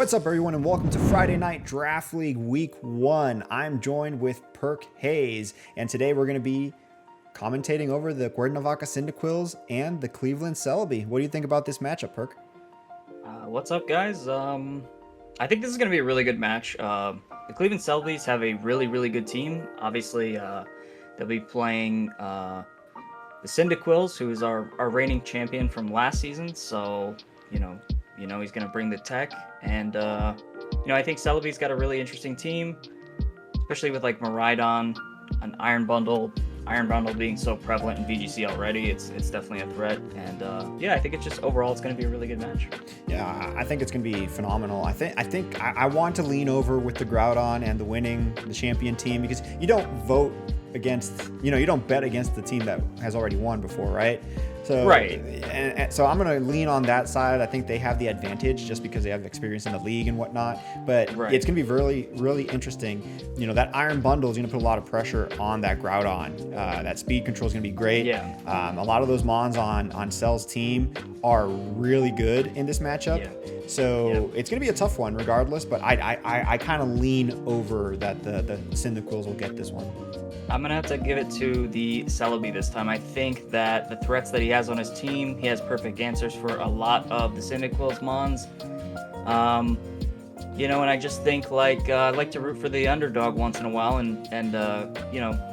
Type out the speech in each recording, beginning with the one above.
What's up, everyone, and welcome to Friday Night Draft League Week 1. I'm joined with Perk Hayes, and today we're going to be commentating over the Cuernavaca Cyndaquils and the Cleveland Celebii. What do you think about this matchup, Perk? What's up, guys? I think this is going to be a really good match. The Cleveland Celebies have a really good team. Obviously, they'll be playing the Cyndaquils, who is our reigning champion from last season. So, you know he's going to bring the tech. And, I think Celebi's got a really interesting team, especially with, like, Miraidon, an Iron Bundle being so prevalent in VGC already. It's definitely a threat. And, I think it's just overall it's going to be a really good match. Yeah, I think it's going to be phenomenal. I want to lean over with the Groudon and the champion team, because you don't vote against, you don't bet against the team that has already won before, right? So, right. And so I'm going to lean on that side. I think they have the advantage just because they have experience in the league and whatnot. But It's going to be really interesting. That Iron Bundle is going to put a lot of pressure on that Groudon. That speed control is going to be great. Yeah. A lot of those Mons on Cell's team are really good in this matchup. Yeah. So It's going to be a tough one regardless. But I kind of lean over that the Cyndaquils will get this one. I'm going to have to give it to the Celebii this time. I think that the threats that he has on his team, he has perfect answers for a lot of the Cyndaquils Mons. And I just think I like to root for the underdog once in a while. And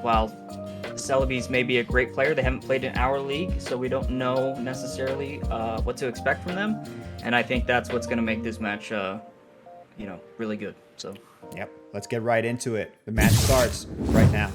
while the Celebies may be a great player, they haven't played in our league, so we don't know necessarily what to expect from them. And I think that's what's going to make this match, really good. So. Yep, let's get right into it. The match starts right now.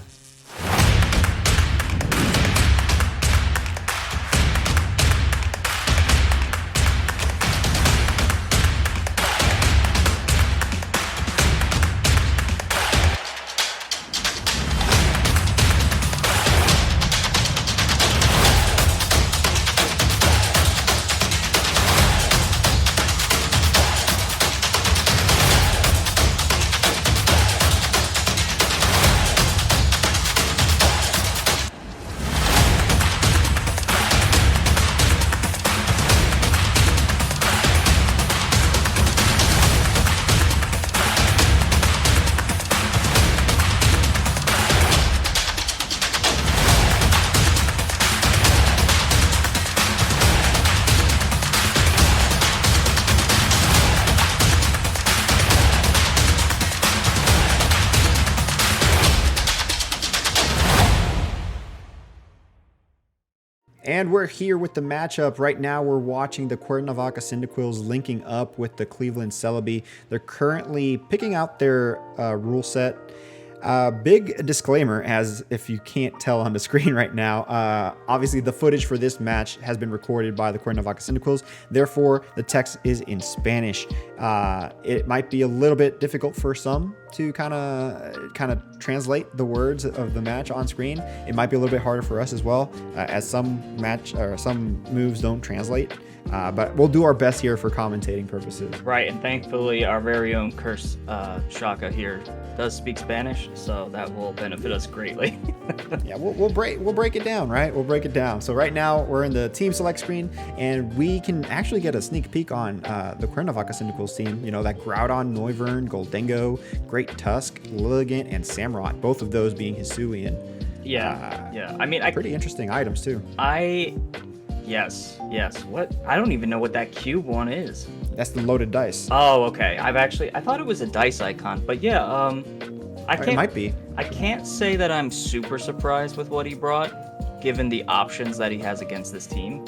And we're here with the matchup. Right now, we're watching the Cuernavaca Cyndaquils linking up with the Cleveland Celebii. They're currently picking out their rule set. Big disclaimer, as if you can't tell on the screen right now, obviously the footage for this match has been recorded by the Cuernavaca Cyndaquils. Therefore, the text is in Spanish. It might be a little bit difficult for some to kind of translate the words of the match on screen. It might be a little bit harder for us as well, as some moves don't translate. But we'll do our best here for commentating purposes. Right, and thankfully our very own Curse Shaka here does speak Spanish, so that will benefit us greatly. Yeah, we'll break it down, right? We'll break it down. So right now we're in the team select screen, and we can actually get a sneak peek on the Cuernavaca Cyndaquils team. That Groudon, Noivern, Goldengo, Great Tusk, Lilligant, and Samurott. Both of those being Hisuian. Yeah. I mean, pretty interesting items too. Yes. What? I don't even know what that cube one is. That's the loaded dice. Oh, okay. I thought it was a dice icon, but yeah, It might be. I can't say that I'm super surprised with what he brought, given the options that he has against this team.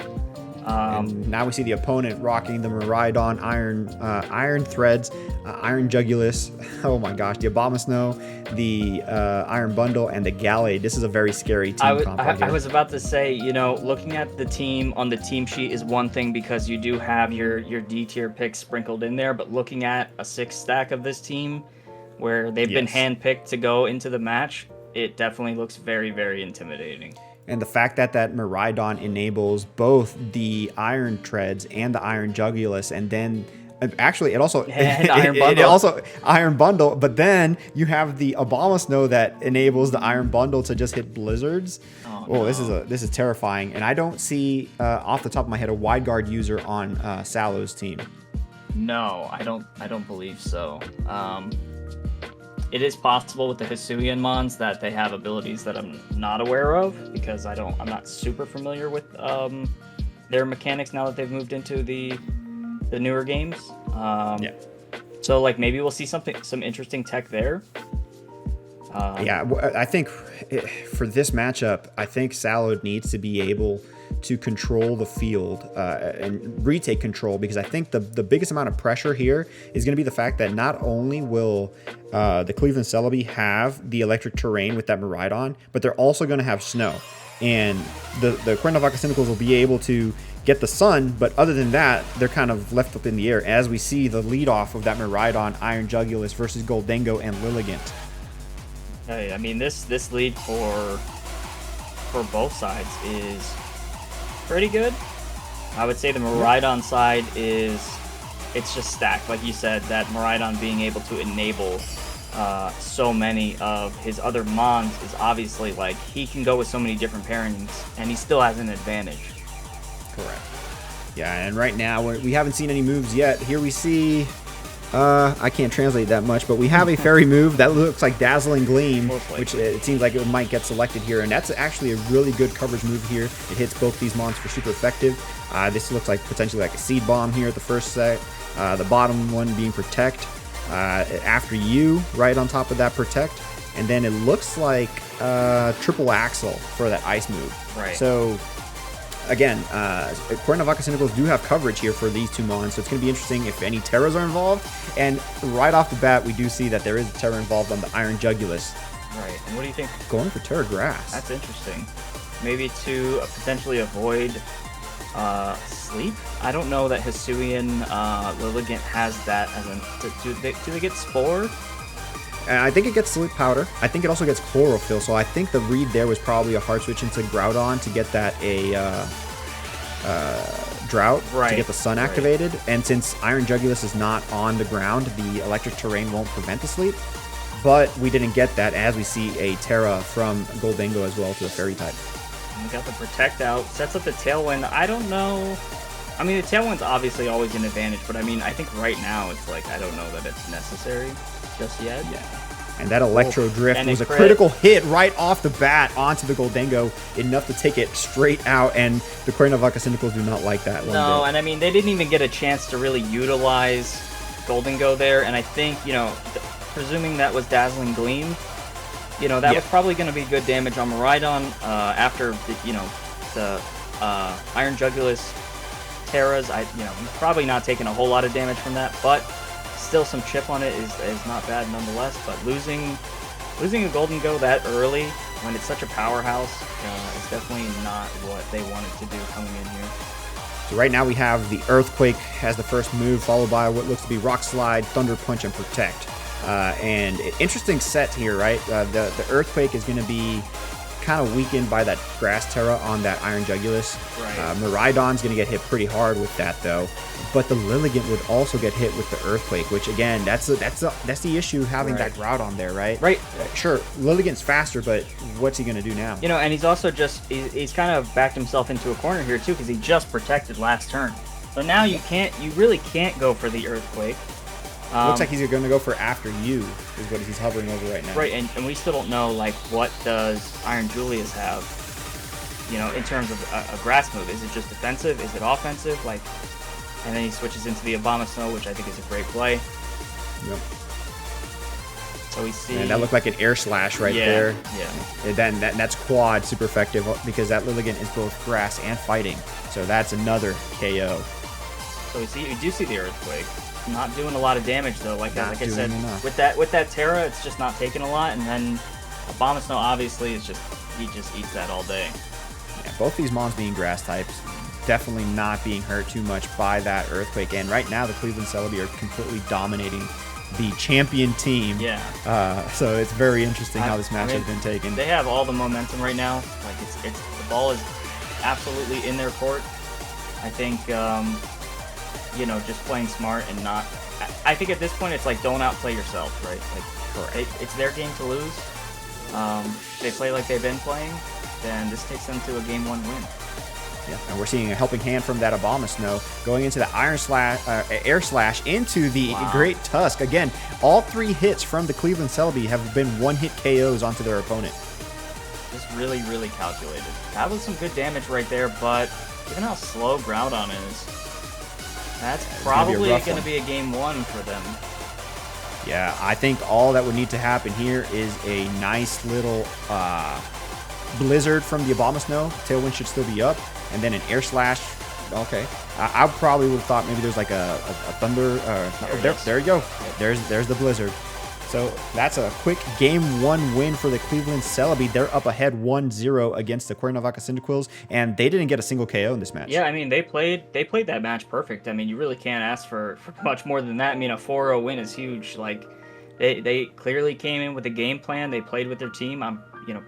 And now we see the opponent rocking the Miraidon Iron Threads, Iron Jugulus, oh my gosh, the Abomasnow, the Iron Bundle, and the Gallade. This is a very scary team comp. I was about to say, looking at the team on the team sheet is one thing, because you do have your D tier picks sprinkled in there, but looking at a 6-stack of this team, where they've been handpicked to go into the match, it definitely looks very intimidating. And the fact that Miraidon enables both the Iron Treads and the Iron Jugulus, and then actually it also Iron Bundle, but then you have the Abomasnow that enables the Iron Bundle to just hit blizzards. Oh, no. This is terrifying, and I don't see off the top of my head a wide guard user on Salo's team. No, I don't believe so. It is possible with the Hisuian mons that they have abilities that I'm not aware of, because I'm not super familiar with their mechanics now that they've moved into the newer games. Yeah. So like maybe we'll see some interesting tech there. Yeah, I think for this matchup, I think Salad needs to be able to control the field and retake control, because I think the biggest amount of pressure here is going to be the fact that not only will the Cleveland Celebii have the electric terrain with that Miraidon, but they're also going to have snow. And the Cuernavaca Cyndaquils will be able to get the sun, but other than that, they're kind of left up in the air, as we see the lead off of that Miraidon, Iron Jugulus versus Goldengo and Lilligant. Hey, I mean, this lead for both sides is pretty good. I would say the Miraidon side it's just stacked. Like you said, that Miraidon being able to enable so many of his other mons is obviously, like, he can go with so many different pairings, and he still has an advantage. Correct. Yeah, and right now, we haven't seen any moves yet. Here we see... I can't translate that much, but we have a fairy move that looks like Dazzling Gleam, which it seems like it might get selected here, and that's actually a really good coverage move here. It hits both these monsters super effective. This looks like potentially like a Seed Bomb here at the first set. The bottom one being Protect. After you, right on top of that Protect. And then it looks like Triple Axle for that Ice move. Right. So... Again, Cuernavaca Cyndaquils do have coverage here for these two mons, so it's going to be interesting if any Terras are involved. And right off the bat, we do see that there is a Terra involved on the Iron Jugulus. Right, and what do you think? Going for Terra Grass. That's interesting. Maybe to potentially avoid sleep? I don't know that Hisuian Lilligant has that as an... Do they get Spore? I think it gets Sleep Powder. I think it also gets Chlorophyll, so I think the read there was probably a hard switch into Groudon to get that Drought, to get the Sun activated. And since Iron Jugulus is not on the ground, the electric terrain won't prevent the sleep. But we didn't get that, as we see a Terra from Goldengo as well to the Fairy type. We got the Protect out, sets up the Tailwind. I don't know. I mean, the Tailwind's obviously always an advantage, but I mean, I think right now it's like, I don't know that it's necessary just yet. Yeah. And that Electro Drift was a critical hit right off the bat onto the Goldengo, enough to take it straight out, and the Cuernavaca Cyndaquils do not like that one No, bit. and I mean, they didn't even get a chance to really utilize Goldengo there, and I think, you know, presuming that was Dazzling Gleam, you know, that was probably going to be good damage on Miraidon after, the Iron Jugulus Terras. He's probably not taking a whole lot of damage from that, but still some chip on it is not bad nonetheless. But losing a Goldengo that early when it's such a powerhouse is definitely not what they wanted to do coming in here. So right now we have the Earthquake as the first move, followed by what looks to be Rock Slide, Thunder Punch, and Protect. And interesting set here, right? The Earthquake is going to be kind of weakened by that Grass Terra on that Iron Jugulus. Right. Miraidon's going to get hit pretty hard with that, though. But the Lilligant would also get hit with the Earthquake, which again, that's the issue, having that Groudon there, right? Right. Sure, Lilligant's faster, but what's he going to do now? You know, and he's also he's kind of backed himself into a corner here too, because he just protected last turn. So now you really can't go for the Earthquake. Looks like he's going to go for After You, is what he's hovering over right now. Right, and we still don't know, like, what does Iron Julius have, you know, in terms of a grass move. Is it just defensive? Is it offensive? Like, and then he switches into the Abomasnow, which I think is a great play. Yep. So we see... And that looked like an Air Slash right there. Yeah. And then that's quad super effective, because that Lilligant is both grass and fighting. So that's another KO. So we do see the Earthquake. Not doing a lot of damage though, like I said, enough. with that Terra, it's just not taking a lot, and then Abomasnow obviously is he just eats that all day. Yeah, both these mons being grass types, definitely not being hurt too much by that Earthquake, and right now the Cleveland Celebii are completely dominating the champion team. Yeah. So it's very interesting how this match has been taken. They have all the momentum right now. Like it's the ball is absolutely in their court. I think. Just playing smart and not... I think at this point it's like, don't outplay yourself, right? Like, it's their game to lose. If they play like they've been playing, then this takes them to a game 1 win. Yeah, and we're seeing a helping hand from that Abomasnow going into the Air Slash into the Great Tusk. Again, all 3 hits from the Cleveland Celebii have been one-hit KOs onto their opponent. Just really, really calculated. That was some good damage right there, but given how slow Groudon is, that's probably going to be a game 1 for them. Yeah, I think all that would need to happen here is a nice little Blizzard from the Abomasnow. Tailwind should still be up. And then an Air Slash. Okay. I probably would have thought maybe there's like a Thunder. There you go. There's the Blizzard. So that's a quick game 1 win for the Cleveland Celebii. They're up ahead 1-0 against the Cuernavaca Cyndaquils, and they didn't get a single KO in this match. Yeah, I mean, they played that match perfect. I mean, you really can't ask for much more than that. I mean, a 4-0 win is huge. Like, they clearly came in with a game plan. They played with their team.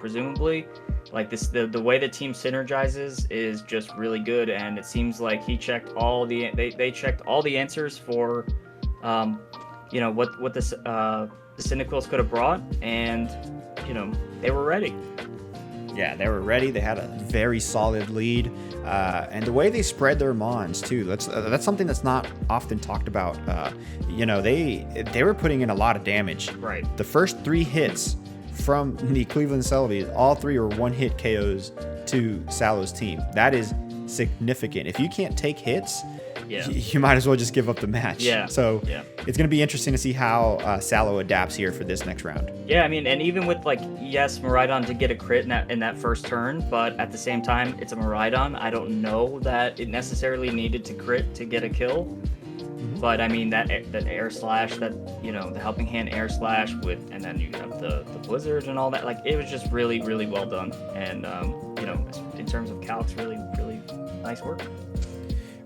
Presumably, like the way the team synergizes is just really good, and it seems like he checked all the they checked all the answers for what the Cyndaquils could have brought, and they were ready. Yeah, they were ready. They had a very solid lead, and the way they spread their mons too. That's something that's not often talked about. They were putting in a lot of damage. Right. The first 3 hits from the Cleveland Celebii, all 3 were one-hit KOs to Salo's team. That is significant. If you can't take hits, you might as well just give up the match. Yeah. So it's going to be interesting to see how Salo adapts here for this next round. Yeah, I mean, and even with yes, Miraidon did get a crit in that first turn, but at the same time, it's a Miraidon. I don't know that it necessarily needed to crit to get a kill. But I mean that Air Slash, the helping hand Air Slash and then you have the Blizzard and all that. Like, it was just really, really well done, and in terms of calcs, really, really nice work.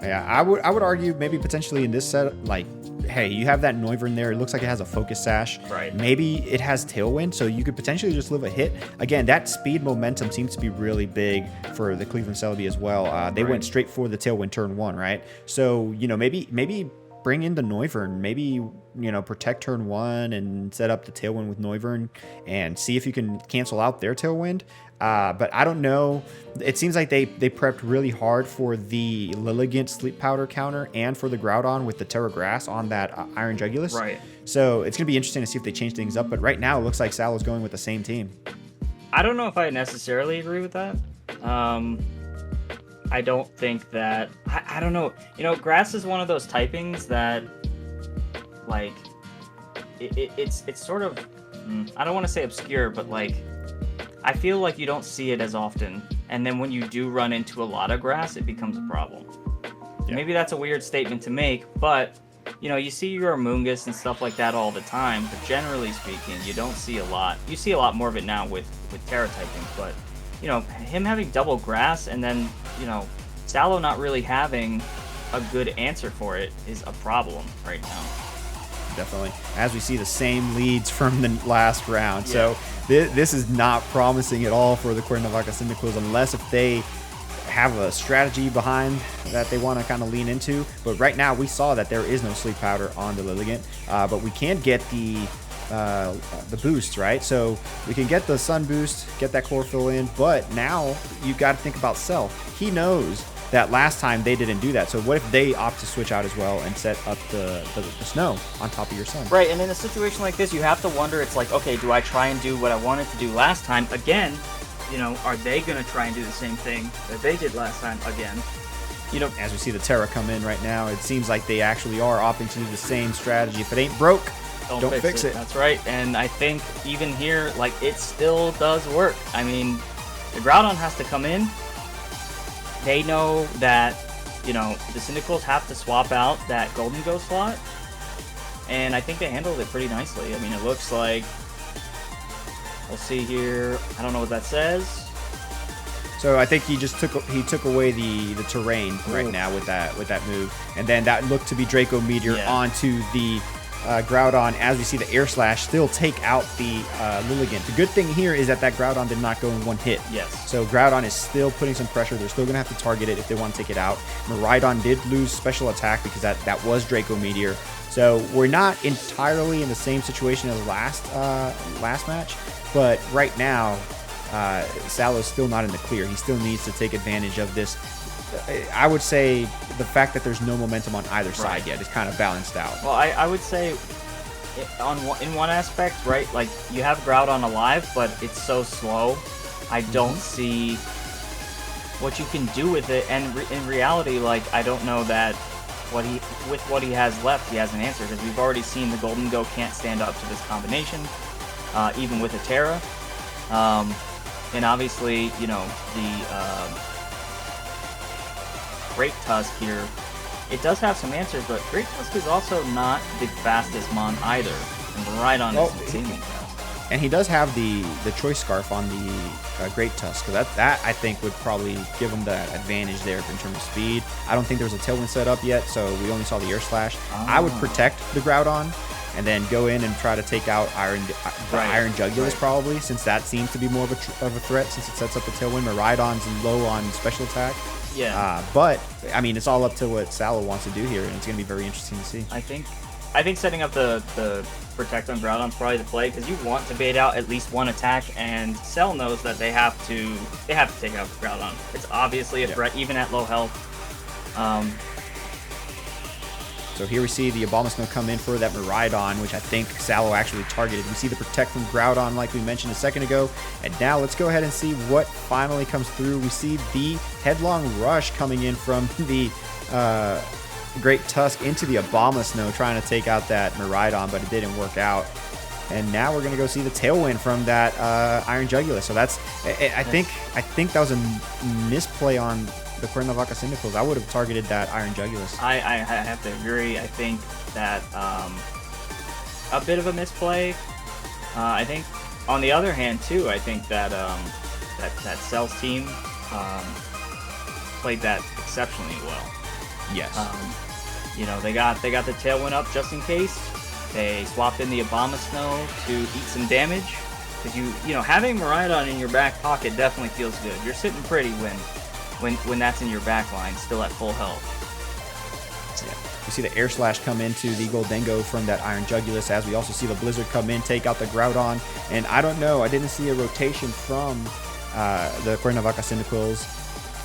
Yeah, I would argue maybe potentially in this set, like, hey, you have that Noivern there. It looks like it has a Focus Sash. Right. Maybe it has Tailwind, so you could potentially just live a hit. Again, that speed momentum seems to be really big for the Cleveland Celebii as well. They went straight for the Tailwind turn 1, right? So maybe bring in the Noivern, maybe protect turn 1 and set up the Tailwind with Noivern and see if you can cancel out their Tailwind. But I don't know. It seems like they prepped really hard for the Lilligant Sleep Powder counter and for the Groudon with the Terra Grass on that Iron Jugulus. Right. So it's going to be interesting to see if they change things up. But right now, it looks like Salo's going with the same team. I don't know if I necessarily agree with that. I don't think that... I don't know. Grass is one of those typings that, like, it's sort of... I don't want to say obscure, but, like, I feel like you don't see it as often. And then when you do run into a lot of grass, it becomes a problem. Yeah. Maybe that's a weird statement to make, but, you see your Amoonguss and stuff like that all the time. But generally speaking, you don't see a lot. You see a lot more of it now with Terra typing, but... him having double grass and then, Salo not really having a good answer for it is a problem right now. Definitely. As we see the same leads from the last round. Yeah. So this is not promising at all for the Cuernavaca Cyndaquils unless if they have a strategy behind that they want to kind of lean into. But right now we saw that there is no Sleep Powder on the Lilligant, but we can get the boosts, right? So we can get the Sun boost, get that Chlorophyll in, but now you got to think about Self. He knows that last time they didn't do that. So what if they opt to switch out as well and set up the snow on top of your Sun? Right, and in a situation like this, you have to wonder, it's like, okay, do I try and do what I wanted to do last time again? Are they going to try and do the same thing that they did last time again? As we see the Terra come in right now, it seems like they actually are opting to do the same strategy. If it ain't broke, don't fix it. That's right. And I think even here, like, it still does work. I mean, the Groudon has to come in. They know that, the Cyndaquils have to swap out that Golden Ghost slot. And I think they handled it pretty nicely. I mean, it looks like... We'll see here. I don't know what that says. So I think he took away the terrain right now with that move. And then that looked to be Draco Meteor onto the... Groudon, as we see the Air Slash still take out the Lilligant. The good thing here is that Groudon did not go in one hit. Yes. So Groudon is still putting some pressure. They're still going to have to target it if they want to take it out. Miraidon did lose special attack because that was Draco Meteor. So we're not entirely in the same situation as last match, but right now Salo's still not in the clear. He still needs to take advantage of this I would say the fact that there's no momentum on either side yet is kind of balanced out. Well, I would say in one aspect, right? Like you have Groudon alive, but it's so slow. I don't see what you can do with it, and in reality, like I don't know that with what he has left, he has an answer, because we've already seen the Golden Go can't stand up to this combination, even with a Terra, and obviously, you know, the Great Tusk here, it does have some answers, but Great Tusk is also not the fastest Mon either, and Rhydon is insanely fast. And he does have the Choice Scarf on the Great Tusk, so that I think would probably give him that advantage there in terms of speed. I don't think there was a Tailwind set up yet, so we only saw the Air Slash. I would protect the Groudon and then go in and try to take out Iron Jugulus probably, since that seems to be more of a threat since it sets up the Tailwind. Rhydon's low on special attack. Yeah. But I mean, it's all up to what Sallow wants to do here, and it's going to be very interesting to see. I think setting up the Protect on Groudon is probably the play, because you want to bait out at least one attack, and Cell knows that they have to take out Groudon. It's obviously a threat even at low health. So here we see the Abomasnow come in for that Miraidon, which I think Sallow actually targeted. We see the Protect from Groudon like we mentioned a second ago. And now let's go ahead and see what finally comes through. We see the Headlong Rush coming in from the Great Tusk into the Abomasnow, trying to take out that Miraidon, but it didn't work out. And now we're going to go see the Tailwind from that Iron Jugulus. So that's, I think that was a misplay on the Cuernavaca Cyndaquils. I would have targeted that Iron Jugulus. I have to agree. I think that a bit of a misplay. I think on the other hand too, I think that that Cell's team played that exceptionally well. Yes. You know, they got the Tailwind up just in case. They swapped in the Abomasnow to eat some damage, because you know, having Miraidon in your back pocket definitely feels good. You're sitting pretty when that's in your back line, still at full health. Yeah. We see the Air Slash come into the Goldengo from that Iron Jugulus, as we also see the Blizzard come in, take out the Groudon. And I don't know, I didn't see a rotation from the Cuernavaca Cyndaquils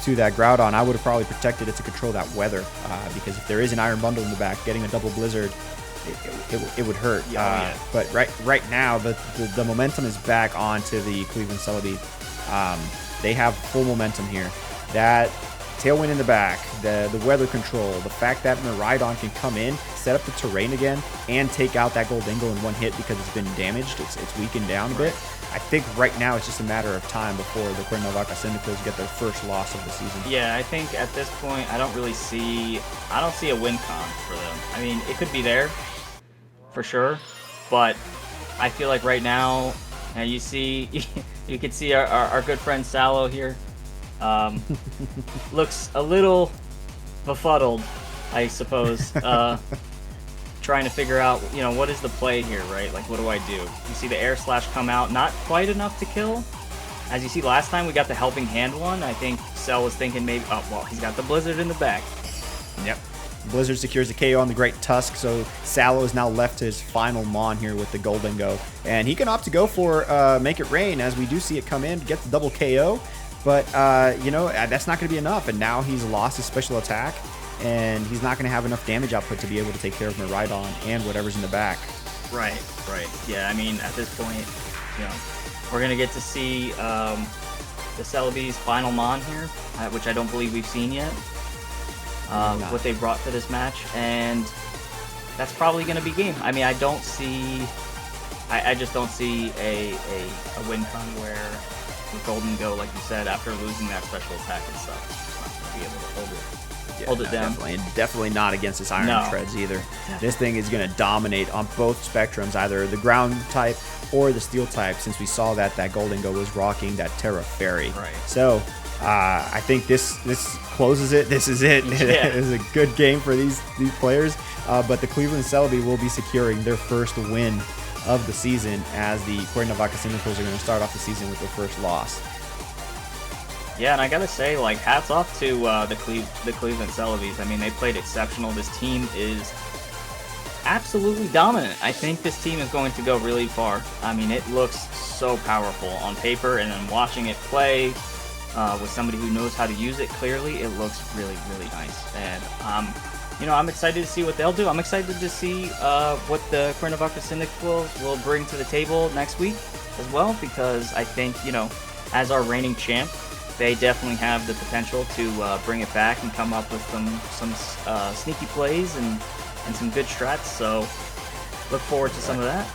to that Groudon. I would have probably protected it to control that weather, because if there is an Iron Bundle in the back, getting a double Blizzard, it would hurt. But right now, the momentum is back onto the Cleveland Celebii. They have full momentum here. That Tailwind in the back, the weather control, the fact that Miraidon can come in, set up the terrain again, and take out that Goldengo in one hit because it's been damaged, it's weakened down a bit. I think right now it's just a matter of time before the Cuernavaca Cyndaquils get their first loss of the season. Yeah, I think at this point I don't see a win con for them. I mean, it could be there for sure, but I feel like right now, you can see our good friend Sallow here. Looks a little befuddled, I suppose, trying to figure out, you know, what is the play here, right? Like, what do I do? You see the Air Slash come out, not quite enough to kill. As you see last time, we got the Helping Hand one. I think Cell was thinking maybe, oh, well, he's got the Blizzard in the back. Yep. Blizzard secures the KO on the Great Tusk, so Sallow is now left to his final Mon here with the Goldengo. And he can opt to go for Make It Rain, as we do see it come in, get the double KO. But, you know, that's not going to be enough, and now he's lost his special attack, and he's not going to have enough damage output to be able to take care of Miraidon and whatever's in the back. Right. Yeah, I mean, at this point, you know, we're going to get to see the Celebii's final Mon here, which I don't believe we've seen yet, what they brought for this match, and that's probably going to be game. I mean, I just don't see a win con where the Goldengo, like you said, after losing that special attack and stuff, it's not going to be able to hold it down. Definitely not against this Iron Treads either. This thing is going to dominate on both spectrums, either the ground type or the steel type, since we saw that Goldengo was rocking that Terra Fairy. Right. So I think this closes it. This is it. It is a good game for these players. But the Cleveland Celebii will be securing their first win of the season, as the Cuernavaca Cyndaquils are going to start off the season with their first loss. Yeah, and I gotta say, like, hats off to the Cleveland Celebies. I mean, they played exceptional. This team is absolutely dominant. I think this team is going to go really far. I mean, it looks so powerful on paper, and then watching it play, with somebody who knows how to use it clearly, it looks really, really nice. And I'm excited to see what they'll do. I'm excited to see what the Cuernavaca Cyndaquils will bring to the table next week as well, because I think, as our reigning champ, they definitely have the potential to bring it back and come up with some sneaky plays and some good strats. So look forward to some of that.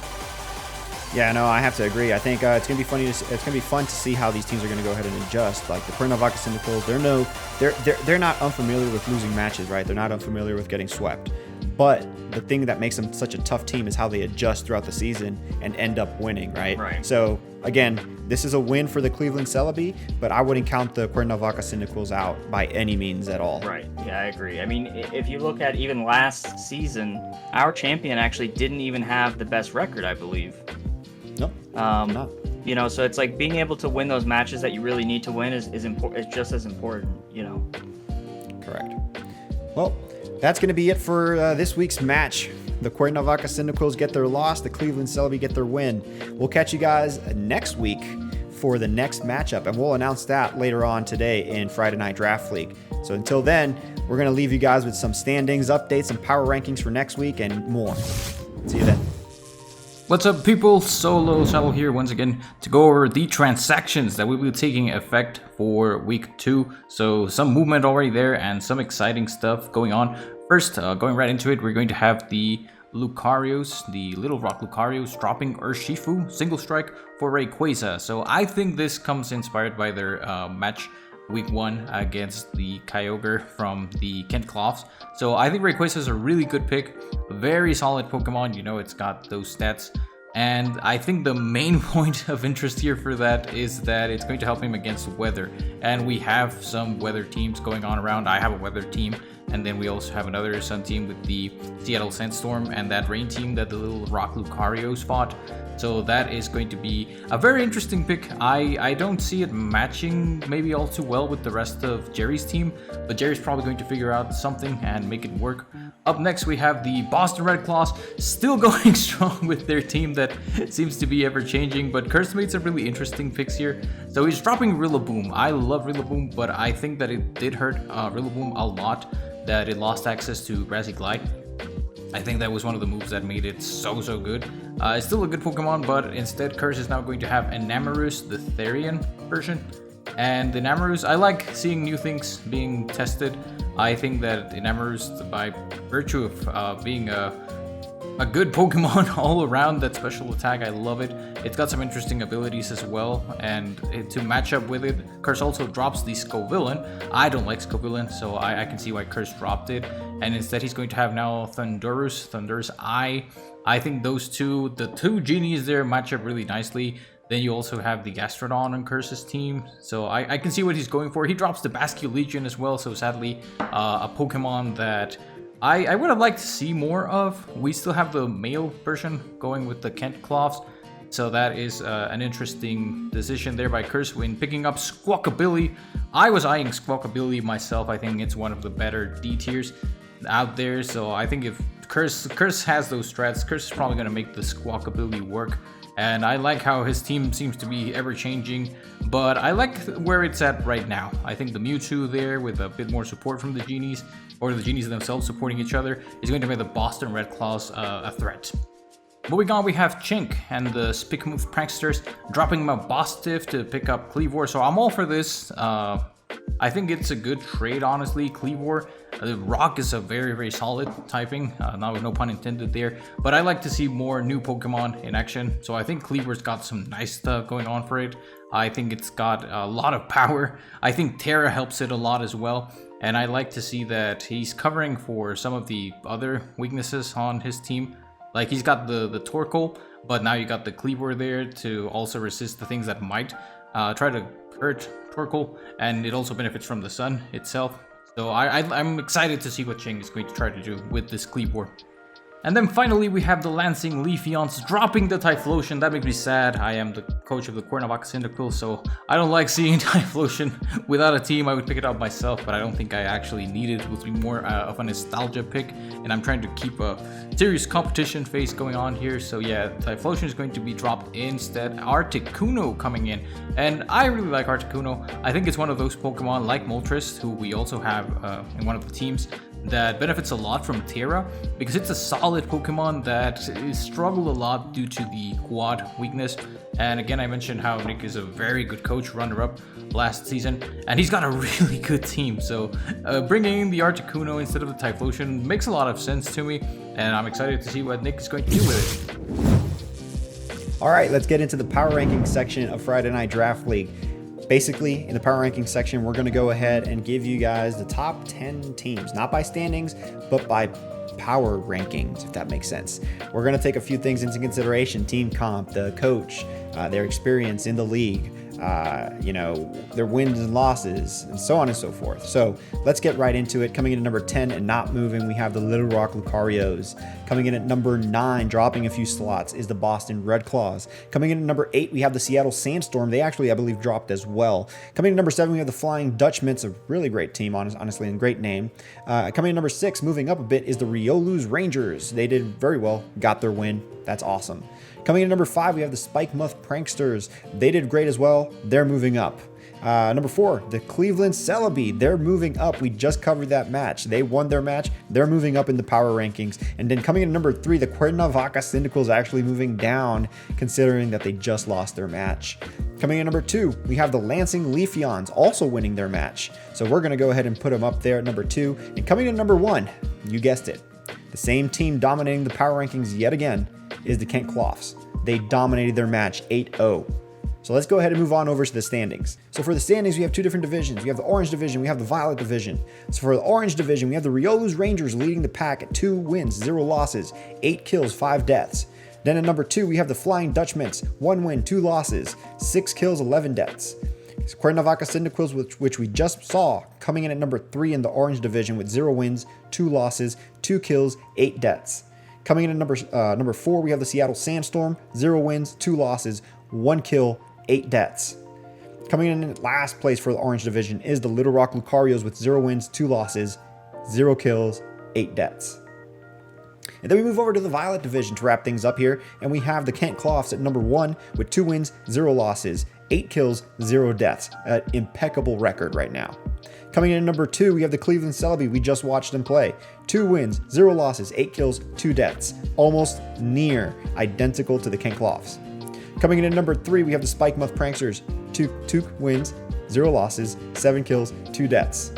Yeah, no, I have to agree. I think it's gonna be funny. It's gonna be fun to see how these teams are gonna go ahead and adjust. Like the Cuernavaca Cyndaquils, they're not unfamiliar with losing matches, right? They're not unfamiliar with getting swept. But the thing that makes them such a tough team is how they adjust throughout the season and end up winning, right? Right. So again, this is a win for the Cleveland Celebii, but I wouldn't count the Cuernavaca Cyndaquils out by any means at all. Right. Yeah, I agree. I mean, if you look at even last season, our champion actually didn't even have the best record, I believe. Nope. Not. So it's like being able to win those matches that you really need to win is important. It's just as important, Correct. Well, that's going to be it for this week's match. The Cuernavaca Cyndaquils get their loss. The Cleveland Celebii get their win. We'll catch you guys next week for the next matchup, and we'll announce that later on today in Friday Night Draft League. So until then, we're going to leave you guys with some standings, updates, and power rankings for next week and more. See you then. What's up, people? Solo Saddle here once again to go over the transactions that will be taking effect for week 2. So some movement already there and some exciting stuff going on. First, going right into it, we're going to have the Lucarios, the Little Rock Lucarios, dropping Urshifu single strike for Rayquaza. So I think this comes inspired by their match week 1 against the Kyogre from the Kent Cloths. So I think Rayquaza is a really good pick, very solid Pokemon. It's got those stats, and I think the main point of interest here for that is that it's going to help him against weather, and we have some weather teams going on around. I have a weather team, and then we also have another sun team with the Seattle Sandstorm and that rain team that the Little Rock Lucarios fought. So that is going to be a very interesting pick. I don't see it matching maybe all too well with the rest of Jerry's team, but Jerry's probably going to figure out something and make it work. Up next, we have the Boston Red Claws, still going strong with their team that seems to be ever changing, but Curse made some really interesting picks here. So he's dropping Rillaboom. I love Rillaboom, but I think that it did hurt Rillaboom a lot, that it lost access to Grassy Glide. I think that was one of the moves that made it so good. It's still a good Pokemon, but instead Curse is now going to have Enamorus, the Therian version. And Enamorus, I like seeing new things being tested. I think that Enamorus, by virtue of being a good Pokemon all around, that special attack, I love it. It's got some interesting abilities as well, and to match up with it, Curse also drops the Scovillain. I don't like Scovillain, so I can see why Curse dropped it, and instead he's going to have now Thundurus. I think those two, the two genies there, match up really nicely. Then you also have the Gastrodon on Curse's team, so I can see what he's going for. He drops the Basculegion as well, so sadly a Pokemon that I would have liked to see more of. We still have the male version going with the Kent Cloths, so that is an interesting decision there by Curse when picking up Squawkabilly. I was eyeing Squawkabilly myself. I think it's one of the better D tiers out there, so I think if Curse has those strats, Curse is probably going to make the Squawkabilly work. And I like how his team seems to be ever-changing, but I like where it's at right now. I think the Mewtwo there, with a bit more support from the Genies, or the Genies themselves supporting each other, is going to make the Boston Red Claws a threat. Moving on, we have Chink and the Spickmove Pranksters dropping Mabostiff to pick up Cleavor, so I'm all for this. I think it's a good trade, honestly. Cleavor, Rock is a very solid typing, no pun intended there, but I like to see more new Pokemon in action, so I think Cleavor's got some nice stuff going on for it. I think it's got a lot of power. I think Terra helps it a lot as well, and I like to see that he's covering for some of the other weaknesses on his team. Like, he's got the Torkoal, but now you got the Cleavor there to also resist the things that might try to hurt Torkoal, and it also benefits from the sun itself. So I'm excited to see what Ching is going to try to do with this Cleavor. And then finally we have the Lansing Leafeons dropping the Typhlosion. That makes me sad. I am the coach of the Cuernavaca Cyndaquils, so I don't like seeing Typhlosion without a team. I would pick it up myself, but I don't think I actually need it. It would be more of a nostalgia pick, and I'm trying to keep a serious competition phase going on here. So yeah, Typhlosion is going to be dropped instead. Articuno coming in, and I really like Articuno. I think it's one of those Pokemon like Moltres, who we also have in one of the teams, that benefits a lot from Terra, because it's a solid Pokemon that is struggled a lot due to the quad weakness. And again, I mentioned how Nick is a very good coach, runner-up last season, and he's got a really good team. So bringing in the Articuno instead of the Typhlosion makes a lot of sense to me, and I'm excited to see what Nick is going to do with it. All right, let's get into the power ranking section of Friday Night Draft League. Basically, in the power ranking section, we're going to go ahead and give you guys the top 10 teams, not by standings, but by power rankings, if that makes sense. We're going to take a few things into consideration: team comp, the coach, their experience in the league, their wins and losses, and so on and so forth. So let's get right into it. Coming in at number 10 and not moving, we have the Little Rock Lucarios. Coming in at number 9, dropping a few slots, is the Boston Red Claws. Coming in at number 8, we have the Seattle Sandstorm. They actually, I believe, dropped as well. Coming in at number 7, we have the Flying Dutchmans, a really great team, honestly, and great name. Coming in at number 6, moving up a bit, is the Riolu's Rangers. They did very well, got their win. That's awesome. Coming in at number 5, we have the Spike Muth Pranksters. They did great as well. They're moving up. Number 4, the Cleveland Celebii. They're moving up. We just covered that match. They won their match. They're moving up in the power rankings. And then coming in at number 3, the Cuernavaca Cyndaquils actually moving down, considering that they just lost their match. Coming in at number 2, we have the Lansing Leafeons also winning their match. So we're going to go ahead and put them up there at number 2. And coming in at number 1, you guessed it, the same team dominating the power rankings yet again is the Kent Cloths. They dominated their match 8-0. So let's go ahead and move on over to the standings. So for the standings, we have two different divisions. We have the Orange Division, we have the Violet Division. So for the Orange Division, we have the Riolu's Rangers leading the pack at 2 wins, 0 losses, 8 kills, 5 deaths. Then at number 2, we have the Flying Dutchmans, 1 win, 2 losses, 6 kills, 11 deaths. Cuernavaca Cyndaquils, which we just saw, coming in at number 3 in the Orange Division with 0 wins, 2 losses, 2 kills, 8 deaths. Coming in at number 4, we have the Seattle Sandstorm, 0 wins, 2 losses, 1 kill, 8 deaths. Coming in at last place for the Orange Division is the Little Rock Lucarios with 0 wins, 2 losses, 0 kills, 8 deaths. And then we move over to the Violet Division to wrap things up here, and we have the Kent Cloths at number 1 with 2 wins, 0 losses, 8 kills, 0 deaths. An impeccable record right now. Coming in at number 2, we have the Cleveland Celebii. We just watched them play. 2 wins, 0 losses, 8 kills, 2 deaths. Almost near identical to the Kent Cloths. Coming in at number 3, we have the Spike Muth Pranksters. 2 wins, 0 losses, 7 kills, 2 deaths.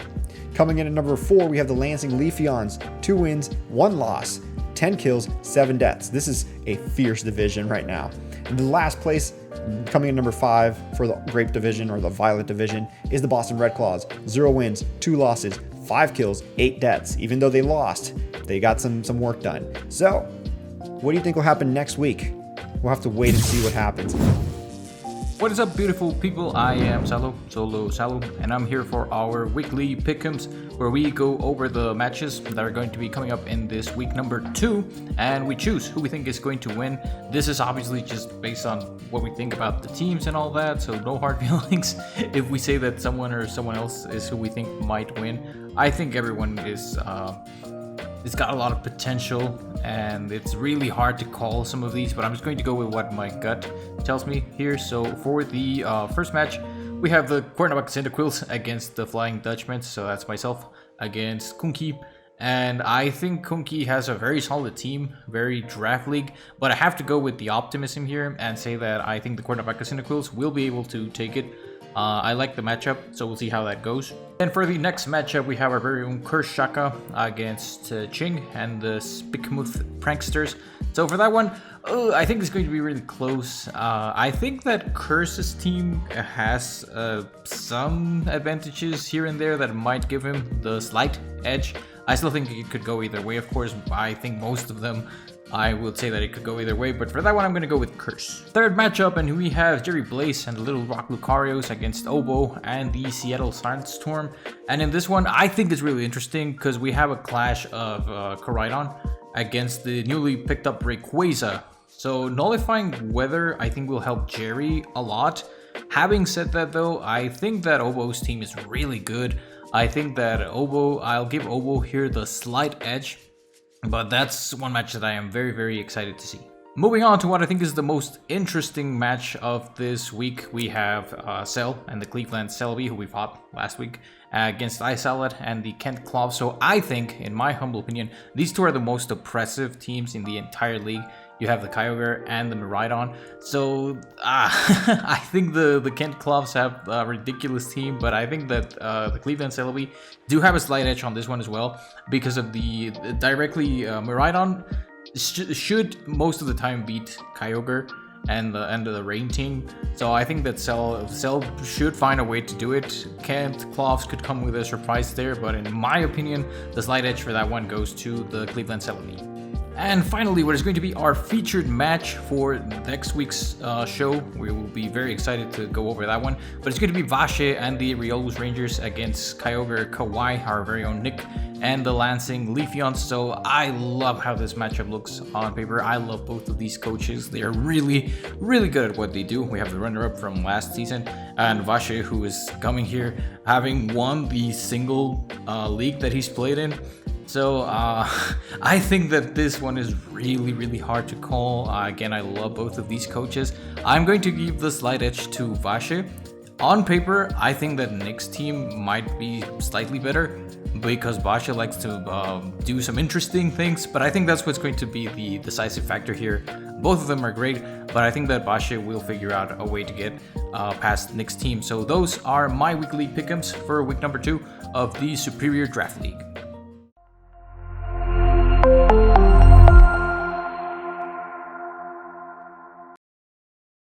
Coming in at number 4, we have the Lansing Leafeons. 2 wins, 1 loss, 10 kills, 7 deaths. This is a fierce division right now. And the last place, coming in number 5 for the Grape Division or the Violet Division, is the Boston Red Claws. 0 wins, 2 losses, 5 kills, 8 deaths. Even though they lost, they got some work done. So, what do you think will happen next week? We'll have to wait and see what happens. What is up, beautiful people? I am Salo, and I'm here for our weekly Pick-Ems, where we go over the matches that are going to be coming up in this week number 2, and we choose who we think is going to win. This is obviously just based on what we think about the teams and all that, so no hard feelings if we say that someone or someone else is who we think might win. I think everyone is it's got a lot of potential, and it's really hard to call some of these, but I'm just going to go with what my gut tells me here. So for the first match, we have the Cuernavaca Cyndaquils against the Flying Dutchmans. So that's myself against Kunki. And I think Kunki has a very solid team, very draft league, but I have to go with the optimism here and say that I think the Cuernavaca Cyndaquils will be able to take it. I like the matchup, so we'll see how that goes. And for the next matchup, we have our very own Curse Shaka against Ching and the Pick-Ems Pranksters. So for that one, I think it's going to be really close. I think that Curse's team has some advantages here and there that might give him the slight edge. I still think it could go either way, of course. I think most of them, I would say that it could go either way, but for that one, I'm going to go with Curse. Third matchup, and we have Jerry Blaze and the Little Rock Lucarios against Oboe and the Seattle Sandstorm. And in this one, I think it's really interesting because we have a clash of Koraidon against the newly picked up Rayquaza. So nullifying Weather I think will help Jerry a lot. Having said that though, I think that Obo's team is really good. I think that I'll give Obo here the slight edge, but that's one match that I am very, very excited to see. Moving on to what I think is the most interesting match of this week, we have Cell and the Cleveland Celebii, who we fought last week, against iSalad and the Kent Clov. So I think, in my humble opinion, these two are the most oppressive teams in the entire league. You have the Kyogre and the Miraidon. So I think the Kent Clovs have a ridiculous team, but I think that the Cleveland Celebii do have a slight edge on this one as well because of the Miraidon should most of the time beat Kyogre and the Rain team. So I think that Cell should find a way to do it. Kent Clovs could come with a surprise there, but in my opinion, the slight edge for that one goes to the Cleveland Celebii. And finally, what is going to be our featured match for next week's show. We will be very excited to go over that one. But it's going to be Vache and the Riolus Rangers against Kyogre Kawhi, our very own Nick, and the Lansing Leafeons. So I love how this matchup looks on paper. I love both of these coaches. They are really, really good at what they do. We have the runner-up from last season, and Vache, who is coming here having won the single league that he's played in. So I think that this one is really, really hard to call. Again, I love both of these coaches. I'm going to give the slight edge to Vache. On paper, I think that Nick's team might be slightly better because Vache likes to do some interesting things, but I think that's what's going to be the decisive factor here. Both of them are great, but I think that Vache will figure out a way to get past Nick's team. So those are my weekly pick-ems for week number 2 of the Superior Draft League.